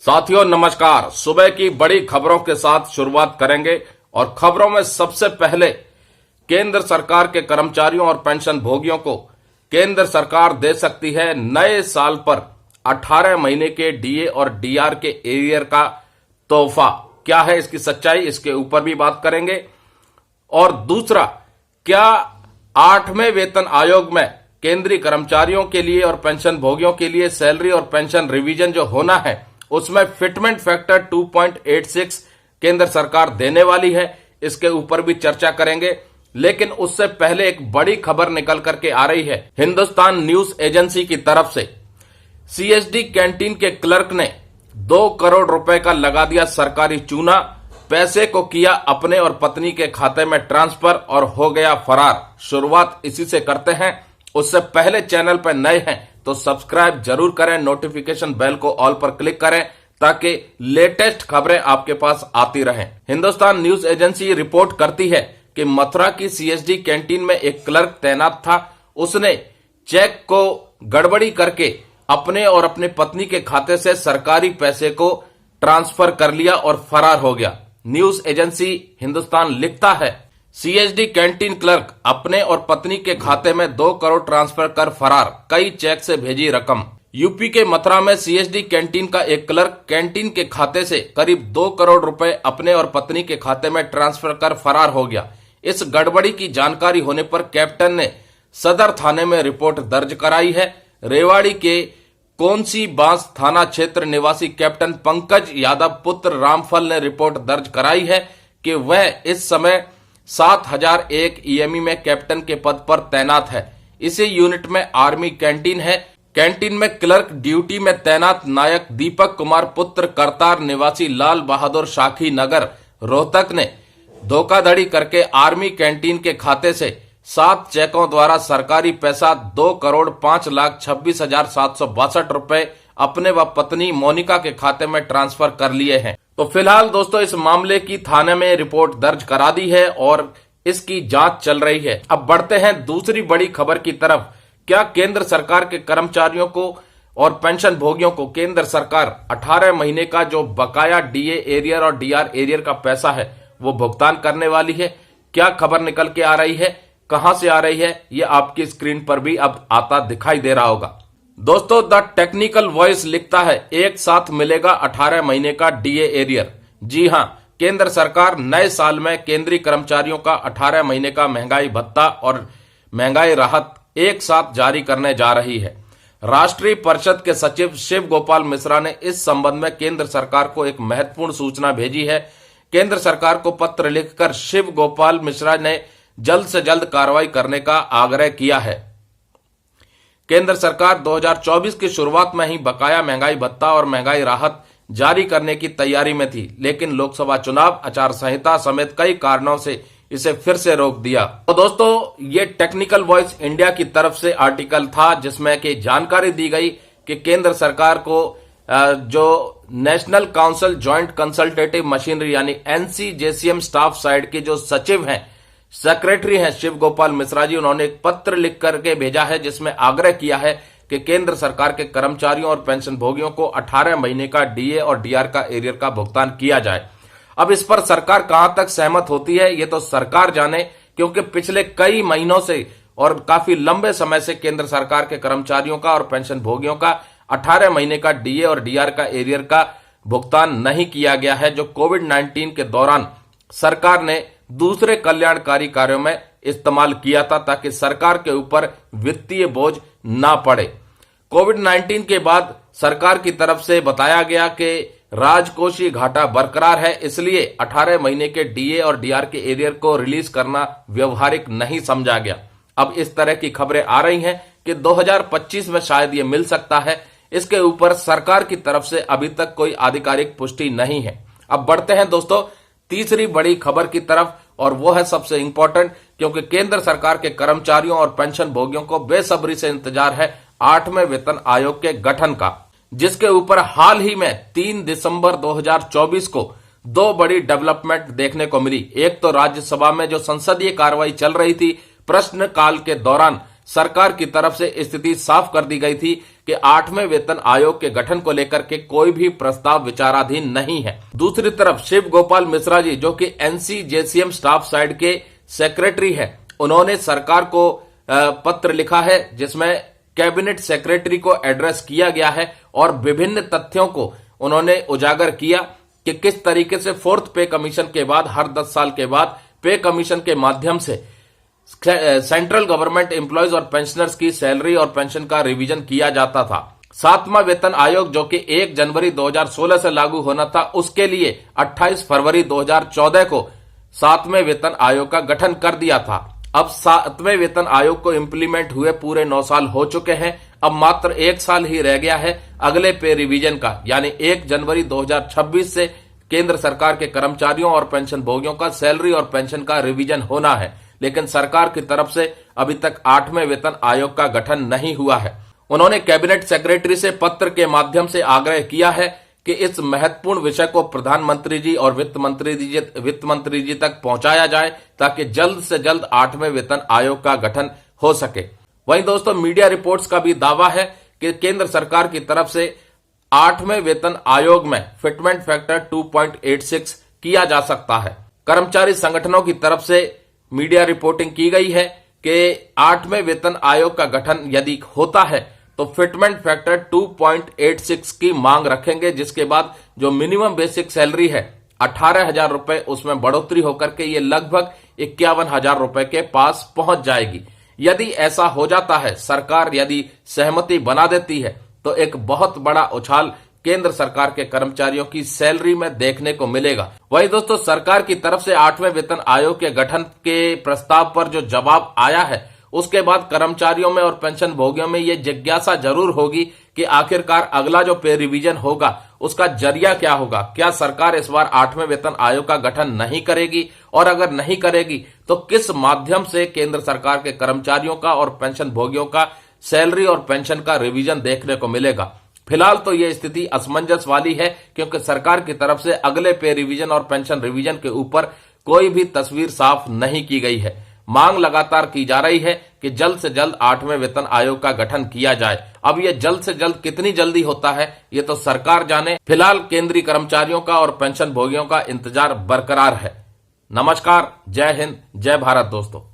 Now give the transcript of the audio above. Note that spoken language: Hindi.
साथियों नमस्कार। सुबह की बड़ी खबरों के साथ शुरुआत करेंगे और खबरों में सबसे पहले केंद्र सरकार के कर्मचारियों और पेंशन भोगियों को केंद्र सरकार दे सकती है नए साल पर 18 महीने के डीए और डीआर के एरियर का तोहफा। क्या है इसकी सच्चाई, इसके ऊपर भी बात करेंगे। और दूसरा, क्या 8वें वेतन आयोग में केंद्रीय कर्मचारियों के लिए और पेंशन भोगियों के लिए सैलरी और पेंशन रिवीजन जो होना है उसमें फिटमेंट फैक्टर 2.86 केंद्र सरकार देने वाली है, इसके ऊपर भी चर्चा करेंगे। लेकिन उससे पहले एक बड़ी खबर निकल करके आ रही है हिंदुस्तान न्यूज एजेंसी की तरफ से। सीएसडी कैंटीन के क्लर्क ने 2 करोड़ रुपए का लगा दिया सरकारी चूना, पैसे को किया अपने और पत्नी के खाते में ट्रांसफर और हो गया फरार। शुरुआत इसी से करते हैं। उससे पहले चैनल पर नए हैं तो सब्सक्राइब जरूर करें, नोटिफिकेशन बेल को ऑल पर क्लिक करें ताकि लेटेस्ट खबरें आपके पास आती रहें। हिंदुस्तान न्यूज एजेंसी रिपोर्ट करती है कि मथुरा की सीएसडी कैंटीन में एक क्लर्क तैनात था। उसने चेक को गड़बड़ी करके अपने और अपनी पत्नी के खाते से सरकारी पैसे को ट्रांसफर कर लिया और फरार हो गया। न्यूज एजेंसी हिंदुस्तान लिखता है, सीएसडी कैंटीन क्लर्क अपने और पत्नी के खाते में 2 करोड़ ट्रांसफर कर फरार, कई चेक से भेजी रकम। यूपी के मथुरा में सीएसडी कैंटीन का एक क्लर्क कैंटीन के खाते से करीब 2 करोड़ रुपए अपने और पत्नी के खाते में ट्रांसफर कर फरार हो गया। इस गड़बड़ी की जानकारी होने पर कैप्टन ने सदर थाने में रिपोर्ट दर्ज कराई है। रेवाड़ी के कौनसी बांस थाना क्षेत्र निवासी कैप्टन पंकज यादव पुत्र रामफल ने रिपोर्ट दर्ज कराई है कि वह इस समय 7001 ईएमई में कैप्टन के पद पर तैनात है। इसी यूनिट में आर्मी कैंटीन है। कैंटीन में क्लर्क ड्यूटी में तैनात नायक दीपक कुमार पुत्र करतार निवासी लाल बहादुर शाखी नगर रोहतक ने धोखाधड़ी करके आर्मी कैंटीन के खाते से 7 चेकों द्वारा सरकारी पैसा 2 करोड़ 5,26,762 रुपए अपने व पत्नी मोनिका के खाते में ट्रांसफर कर लिए हैं। तो फिलहाल दोस्तों इस मामले की थाने में रिपोर्ट दर्ज करा दी है और इसकी जांच चल रही है। अब बढ़ते हैं दूसरी बड़ी खबर की तरफ। क्या केंद्र सरकार के कर्मचारियों को और पेंशन भोगियों को केंद्र सरकार 18 महीने का जो बकाया डीए एरियर और डीआर एरियर का पैसा है वो भुगतान करने वाली है? क्या खबर निकल के आ रही है, कहां से आ रही है, ये आपकी स्क्रीन पर भी अब आता दिखाई दे रहा होगा। दोस्तों द टेक्निकल वॉइस लिखता है, एक साथ मिलेगा 18 महीने का डीए एरियर। जी हां, केंद्र सरकार नए साल में केंद्रीय कर्मचारियों का 18 महीने का महंगाई भत्ता और महंगाई राहत एक साथ जारी करने जा रही है। राष्ट्रीय परिषद के सचिव शिव गोपाल मिश्रा ने इस संबंध में केंद्र सरकार को एक महत्वपूर्ण सूचना भेजी है। केंद्र सरकार को पत्र लिखकर शिव गोपाल मिश्रा ने जल्द से जल्द कार्रवाई करने का आग्रह किया है। केंद्र सरकार 2024 की शुरुआत में ही बकाया महंगाई भत्ता और महंगाई राहत जारी करने की तैयारी में थी, लेकिन लोकसभा चुनाव, आचार संहिता समेत कई कारणों से इसे फिर से रोक दिया। तो दोस्तों ये टेक्निकल वॉइस इंडिया की तरफ से आर्टिकल था जिसमें कि जानकारी दी गई कि केंद्र सरकार को जो national council joint consultative machinery यानी एनसीजेसीएम स्टाफ साइड के जो सचिव हैं, सेक्रेटरी हैं शिव गोपाल मिश्रा जी, उन्होंने एक पत्र लिख करके भेजा है जिसमें आग्रह किया है कि केंद्र सरकार के कर्मचारियों और पेंशन भोगियों को 18 महीने का डीए और डीआर का एरियर का भुगतान किया जाए। अब इस पर सरकार कहां तक सहमत होती है ये तो सरकार जाने, क्योंकि पिछले कई महीनों से और काफी लंबे समय से केंद्र सरकार के कर्मचारियों का और पेंशन भोगियों का 18 महीने का डीए और डीआर का एरियर का भुगतान नहीं किया गया है, जो कोविड-19 के दौरान सरकार ने दूसरे कल्याणकारी कार्यों में इस्तेमाल किया था ताकि सरकार के ऊपर वित्तीय बोझ ना पड़े। कोविड-19 के बाद सरकार की तरफ से बताया गया कि राजकोषीय घाटा बरकरार है, इसलिए 18 महीने के डीए और डीआर के एरियर को रिलीज करना व्यवहारिक नहीं समझा गया। अब इस तरह की खबरें आ रही हैं कि 2025 में शायद ये मिल सकता है। इसके ऊपर सरकार की तरफ से अभी तक कोई आधिकारिक पुष्टि नहीं है। अब बढ़ते हैं दोस्तों तीसरी बड़ी खबर की तरफ, और वो है सबसे इंपॉर्टेंट, क्योंकि केंद्र सरकार के कर्मचारियों और पेंशन भोगियों को बेसब्री से इंतजार है 8वें वेतन आयोग के गठन का, जिसके ऊपर हाल ही में 3 दिसंबर 2024 को 2 बड़ी डेवलपमेंट देखने को मिली। एक तो राज्यसभा में जो संसदीय कार्रवाई चल रही थी, प्रश्नकाल के दौरान सरकार की तरफ से स्थिति साफ कर दी गई थी कि 8वें वेतन आयोग के गठन को लेकर के कोई भी प्रस्ताव विचाराधीन नहीं है। दूसरी तरफ शिव गोपाल मिश्रा जी, जो कि NCJCM स्टाफ साइड के सेक्रेटरी है, उन्होंने सरकार को पत्र लिखा है जिसमें कैबिनेट सेक्रेटरी को एड्रेस किया गया है और विभिन्न तथ्यों को उन्होंने उजागर किया कि किस तरीके से 4th पे कमीशन के बाद हर 10 साल के बाद पे कमीशन के माध्यम से सेंट्रल गवर्नमेंट एम्प्लॉयज और पेंशनर्स की सैलरी और पेंशन का रिवीजन किया जाता था। 7वां वेतन आयोग जो कि 1 जनवरी 2016 से लागू होना था, उसके लिए 28 फरवरी 2014 को 7वें वेतन आयोग का गठन कर दिया था। अब 7वें वेतन आयोग को इंप्लीमेंट हुए पूरे 9 साल हो चुके हैं। अब मात्र 1 साल ही रह गया है अगले पे रिवीजन का, यानी 1 जनवरी 2026 से केंद्र सरकार के कर्मचारियों और पेंशन भोगियों का सैलरी और पेंशन का रिवीजन होना है। लेकिन सरकार की तरफ से अभी तक 8वें वेतन आयोग का गठन नहीं हुआ है। उन्होंने कैबिनेट सेक्रेटरी से पत्र के माध्यम से आग्रह किया है कि इस महत्वपूर्ण विषय को प्रधानमंत्री जी और वित्त मंत्री जी तक पहुंचाया जाए ताकि जल्द से जल्द 8वें वेतन आयोग का गठन हो सके। वहीं दोस्तों, मीडिया रिपोर्ट्स का भी दावा है कि केंद्र सरकार की तरफ से 8वें वेतन आयोग में फिटमेंट फैक्टर 2.86 किया जा सकता है। कर्मचारी संगठनों की तरफ से मीडिया रिपोर्टिंग की गई है कि 8वें वेतन आयोग का गठन यदि होता है तो फिटमेंट फैक्टर 2.86 की मांग रखेंगे, जिसके बाद जो मिनिमम बेसिक सैलरी है 18,000 रुपए, उसमें बढ़ोतरी होकर के ये लगभग 51,000 रुपए के पास पहुंच जाएगी। यदि ऐसा हो जाता है, सरकार यदि सहमति बना देती है, तो एक बहुत बड़ा उछाल केंद्र सरकार के कर्मचारियों की सैलरी में देखने को मिलेगा। वहीं दोस्तों, सरकार की तरफ से 8वें वेतन आयोग के गठन के प्रस्ताव पर जो जवाब आया है, उसके बाद कर्मचारियों में और पेंशन भोगियों में यह जिज्ञासा जरूर होगी कि आखिरकार अगला जो पे रिवीजन होगा उसका जरिया क्या होगा। क्या सरकार इस बार 8वें वेतन आयोग का गठन नहीं करेगी, और अगर नहीं करेगी तो किस माध्यम से केंद्र सरकार के कर्मचारियों का और पेंशन भोगियों का सैलरी और पेंशन का रिवीजन देखने को मिलेगा। फिलहाल तो यह स्थिति असमंजस वाली है, क्योंकि सरकार की तरफ से अगले पे रिवीजन और पेंशन रिवीजन के ऊपर कोई भी तस्वीर साफ नहीं की गई है। मांग लगातार की जा रही है कि जल्द से जल्द 8वें वेतन आयोग का गठन किया जाए। अब यह जल्द से जल्द कितनी जल्दी होता है ये तो सरकार जाने। फिलहाल केंद्रीय कर्मचारियों का और पेंशन भोगियों का इंतजार बरकरार है। नमस्कार, जय हिंद, जय भारत दोस्तों।